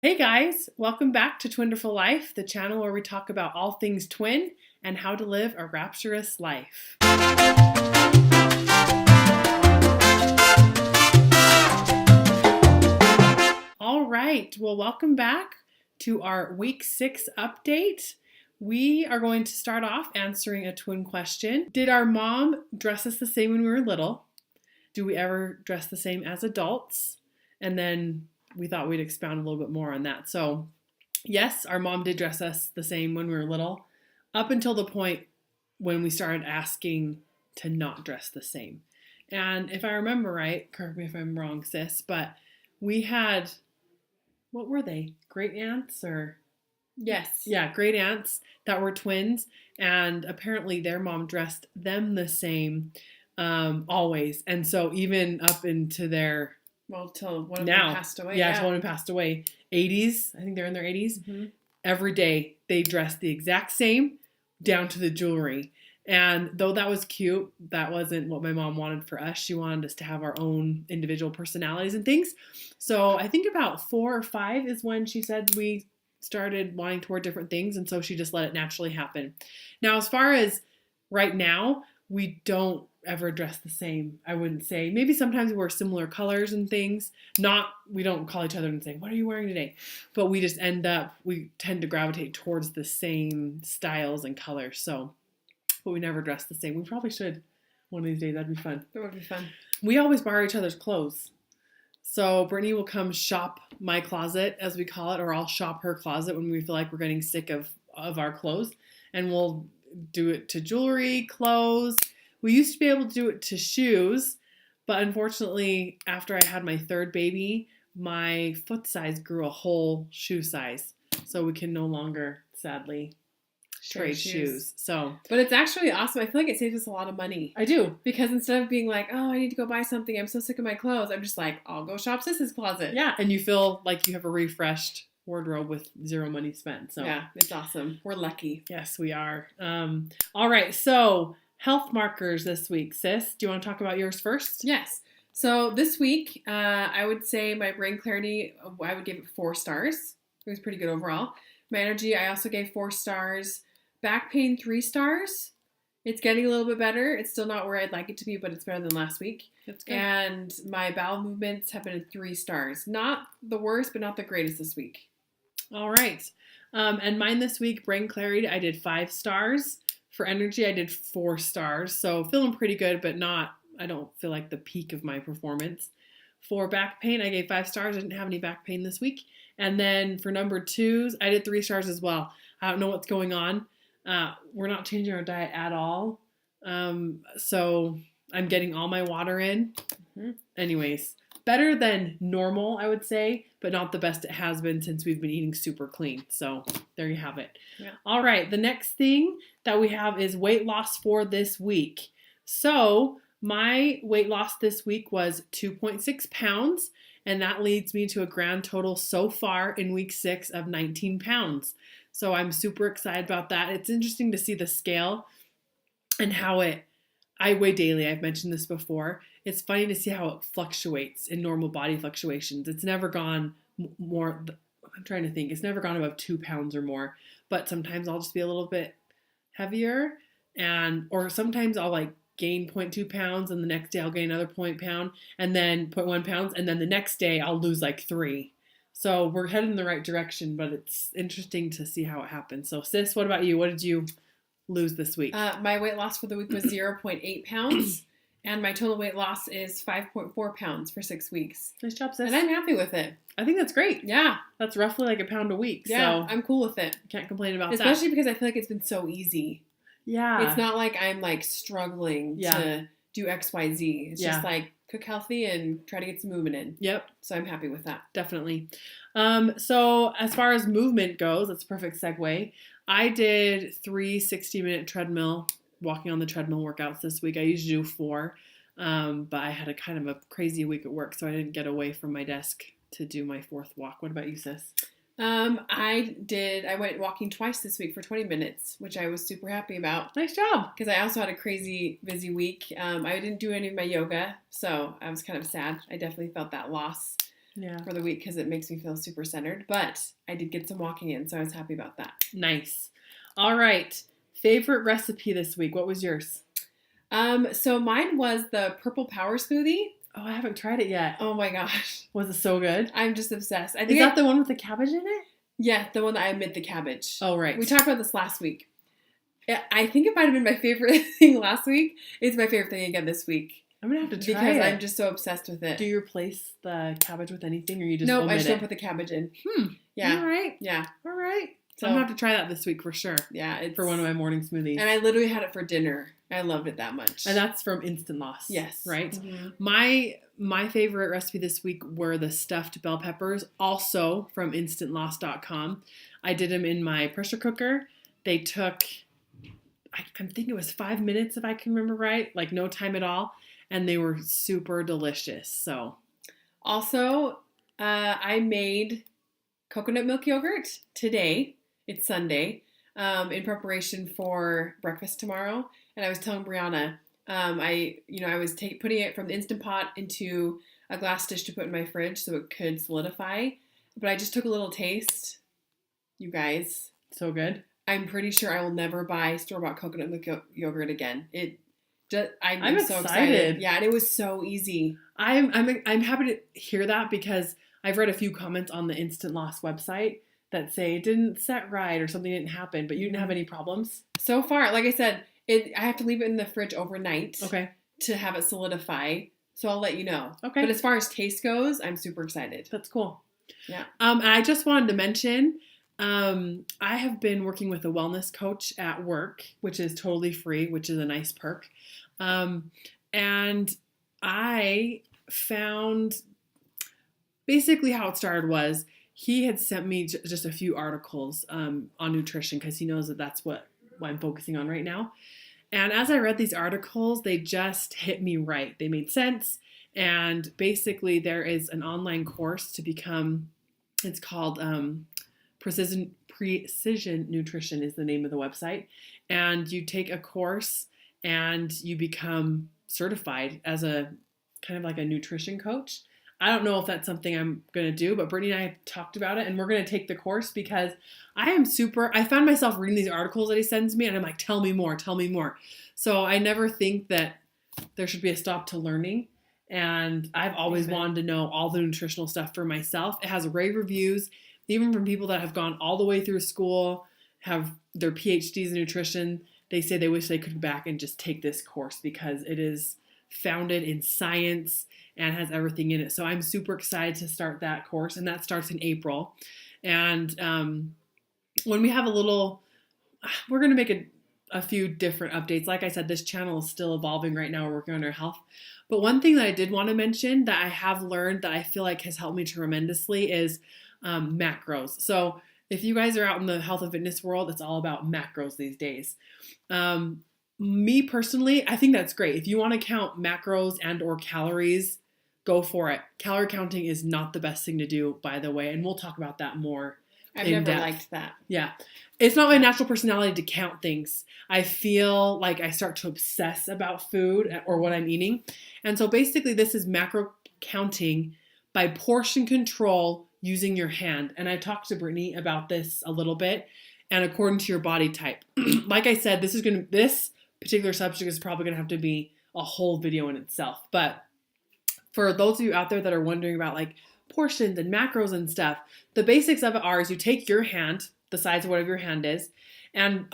Hey guys, welcome back to Twinderful Life, the channel where we talk about all things twin and how to live a rapturous life. All right, well, welcome back to our week 6 update. We are going to start off answering a twin question. Did our mom dress us the same when we were little? Do we ever dress the same as adults? And then we thought we'd expound a little bit more on that. So yes, our mom did dress us the same when we were little, up until the point when we started asking to not dress the same. And if I remember right, correct me if I'm wrong, sis, but we had, what were they? Great aunts or? Yes. Yeah, great aunts that were twins. And apparently their mom dressed them the same always. And so even up into their till one of them passed away. Yeah, till one of them passed away. 80s, I think they're in their 80s. Mm-hmm. Every day they dressed the exact same down to the jewelry. And though that was cute, that wasn't what my mom wanted for us. She wanted us to have our own individual personalities and things. So I think about 4 or 5 is when she said we started wanting to wear different things. And so she just let it naturally happen. Now, as far as right now, we don't ever dress the same, I wouldn't say. Maybe sometimes we wear similar colors and things. We don't call each other and say, what are you wearing today? But we just we tend to gravitate towards the same styles and colors. So, but we never dress the same. We probably should one of these days. That'd be fun. That would be fun. We always borrow each other's clothes. So Brittany will come shop my closet, as we call it, or I'll shop her closet when we feel like we're getting sick of our clothes. And we'll do it to jewelry, clothes. We used to be able to do it to shoes, but unfortunately, after I had my 3rd baby, my foot size grew a whole shoe size. So we can no longer, sadly, trade shoes. But it's actually awesome. I feel like it saves us a lot of money. I do. Because instead of being like, oh, I need to go buy something, I'm so sick of my clothes, I'm just like, I'll go shop Sis's closet. Yeah, and you feel like you have a refreshed wardrobe with 0 money spent. So yeah, it's awesome. We're lucky. Yes, we are. All right, so health markers this week. Sis, do you want to talk about yours first? Yes. So this week, I would say my brain clarity, I would give it 4 stars. It was pretty good overall. My energy, I also gave 4 stars. Back pain, 3 stars. It's getting a little bit better. It's still not where I'd like it to be, but it's better than last week. That's good. And my bowel movements have been 3 stars. Not the worst, but not the greatest this week. All right. And mine this week, brain clarity, I did 5 stars. For energy, I did 4 stars. So feeling pretty good, but I don't feel like the peak of my performance. For back pain, I gave 5 stars. I didn't have any back pain this week. And then for number 2s, I did 3 stars as well. I don't know what's going on. We're not changing our diet at all. So I'm getting all my water in. Mm-hmm. Anyways, better than normal, I would say, but not the best it has been since we've been eating super clean. So there you have it. Yeah. All right. The next thing that we have is weight loss for this week. So my weight loss this week was 2.6 pounds, and that leads me to a grand total so far in week 6 of 19 pounds. So I'm super excited about that. It's interesting to see the scale and how I weigh daily. I've mentioned this before. It's funny to see how it fluctuates in normal body fluctuations. It's never gone more, I'm trying to think, it's never gone above 2 pounds or more, but sometimes I'll just be a little bit heavier or sometimes I'll like gain 0.2 pounds and the next day I'll gain another 0.1 pound and then 0.1 pounds and then the next day I'll lose like 3. So we're headed in the right direction, but it's interesting to see how it happens. So sis, what about you? What did you lose this week? My weight loss for the week was 0.8 pounds, and my total weight loss is 5.4 pounds for 6 weeks. Nice job, sis. And I'm happy with it. I think that's great. Yeah. That's roughly like a pound a week. Yeah, so I'm cool with it. Can't complain about that. Especially because I feel like it's been so easy. Yeah. It's not like I'm like struggling to do X, Y, Z. It's just like cook healthy and try to get some movement in. Yep. So I'm happy with that. Definitely. So as far as movement goes, that's a perfect segue. I did 3 60-minute treadmill, walking on the treadmill workouts this week. I usually do 4, but I had a kind of a crazy week at work, so I didn't get away from my desk to do my 4th walk. What about you, sis? I went walking twice this week for 20 minutes, which I was super happy about. Nice job. Because I also had a crazy busy week. I didn't do any of my yoga, so I was kind of sad. I definitely felt that loss. Yeah. for the week because it makes me feel super centered. But I did get some walking in, so I was happy about that. Nice. All right. Favorite recipe this week. What was yours? So mine was the purple power smoothie. Oh, I haven't tried it yet. Oh my gosh. Was it so good? I'm just obsessed. I think Is that the one with the cabbage in it? Yeah, the one that I omit the cabbage. Oh, right. We talked about this last week. I think it might have been my favorite thing last week. It's my favorite thing again this week. I'm going to have to try because it. I'm just so obsessed with it. Do you replace the cabbage with anything or you just Nope, omit I just it? don't put the cabbage in. Yeah. All right. Yeah. All right. So I'm going to have to try that this week for sure. Yeah. It's, for one of my morning smoothies. And I literally had it for dinner. I loved it that much. And that's from Instant Loss. Yes. Right? Mm-hmm. My favorite recipe this week were the stuffed bell peppers, also from instantloss.com. I did them in my pressure cooker. They took, I'm thinking it was 5 minutes if I can remember right, like no time at all. And they were super delicious. So, also, I made coconut milk yogurt today. It's Sunday, in preparation for breakfast tomorrow. And I was telling Brianna, I was putting it from the Instant Pot into a glass dish to put in my fridge so it could solidify. But I just took a little taste. You guys, so good. I'm pretty sure I will never buy store-bought coconut milk yogurt again. I'm so excited. Yeah, and it was so easy. I'm happy to hear that because I've read a few comments on the Instant Loss website that say it didn't set right or something didn't happen, but you didn't have any problems? So far, like I said, I have to leave it in the fridge overnight to have it solidify. So I'll let you know. Okay. But as far as taste goes, I'm super excited. That's cool. Yeah. And I just wanted to mention, I have been working with a wellness coach at work, which is totally free, which is a nice perk. And I found basically how it started was he had sent me just a few articles on nutrition because he knows that that's what I'm focusing on right now. And as I read these articles, they just hit me right. They made sense. And basically there is an online course to become, it's called Precision Nutrition is the name of the website. And you take a course and you become certified as a kind of like a nutrition coach. I don't know if that's something I'm going to do, but Brittany and I have talked about it and we're going to take the course because I found myself reading these articles that he sends me and I'm like, tell me more. So I never think that there should be a stop to learning. And I've always wanted to know all the nutritional stuff for myself. It has rave reviews, even from people that have gone all the way through school, have their PhDs in nutrition. They say they wish they could go back and just take this course because it is founded in science and has everything in it. So I'm super excited to start that course, and that starts in April. And when we have we're going to make a few different updates. Like I said, this channel is still evolving right now. We're working on our health. But one thing that I did want to mention that I have learned that I feel like has helped me tremendously is macros. So if you guys are out in the health and fitness world, it's all about macros these days. Me personally, I think that's great. If you want to count macros and or calories, go for it. Calorie counting is not the best thing to do, by the way, and we'll talk about that more. I've never liked that. Yeah. It's not my natural personality to count things. I feel like I start to obsess about food or what I'm eating. And so basically this is macro counting by portion control using your hand. And I talked to Brittany about this a little bit and according to your body type. Like I said, this particular subject is probably going to have to be a whole video in itself. But for those of you out there that are wondering about like portions and macros and stuff, the basics of it are is you take your hand, the size of whatever your hand is, and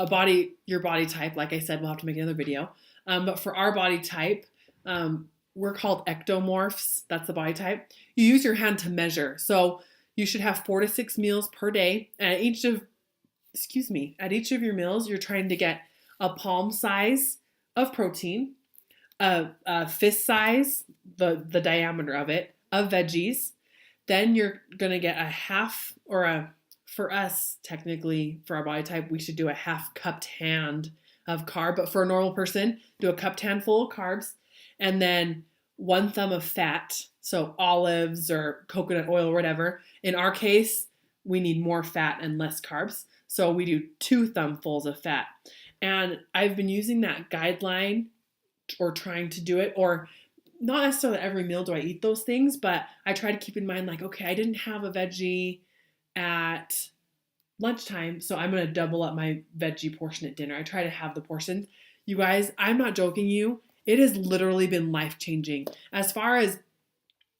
your body type. Like I said, we'll have to make another video. But for our body type, we're called ectomorphs. That's the body type. You use your hand to measure. So you should have 4 to 6 meals per day. And at each of your meals, you're trying to get a palm size of protein, a fist size, the diameter of it, of veggies. Then you're going to get a half for us, technically, for our body type, we should do a half cupped hand of carb. But for a normal person, do a cupped handful of carbs and then 1 thumb of fat. So olives or coconut oil or whatever. In our case, we need more fat and less carbs. So we do 2 thumbfuls of fat. And I've been using that guideline or trying to do it, or not necessarily every meal do I eat those things, but I try to keep in mind, like, okay, I didn't have a veggie at lunchtime, so I'm going to double up my veggie portion at dinner. I try to have the portions. You guys, I'm not joking you. It has literally been life-changing. As far as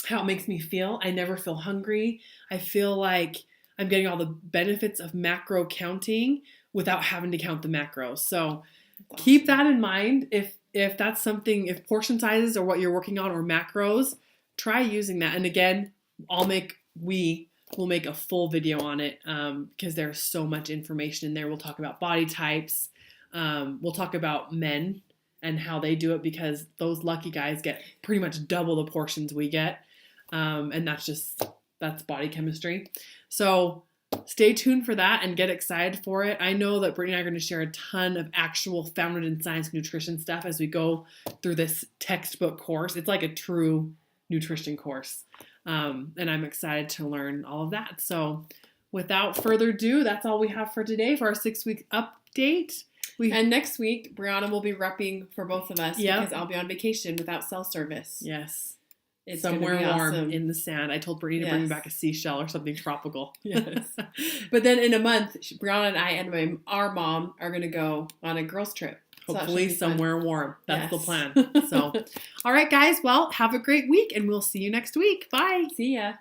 how it makes me feel, I never feel hungry. I feel like I'm getting all the benefits of macro counting without having to count the macros. So keep that in mind. If that's something, if portion sizes are what you're working on or macros, try using that. And again, we will make a full video on it because there's so much information in there. We'll talk about body types. We'll talk about men and how they do it, because those lucky guys get pretty much double the portions we get. And that's body chemistry. So stay tuned for that and get excited for it. I know that Brittany and I are going to share a ton of actual founded in science nutrition stuff as we go through this textbook course. It's like a true nutrition course. And I'm excited to learn all of that. So without further ado, that's all we have for today for our 6-week update. And next week, Brianna will be repping for both of us because I'll be on vacation without cell service. Yes. It's somewhere warm awesome. in the sand. I told Brittany to bring me back a seashell or something tropical. Yes. But then in a month, Brianna and I and our mom are going to go on a girls' trip. Hopefully somewhere warm. That's the plan. So, all right, guys. Well, have a great week, and we'll see you next week. Bye. See ya.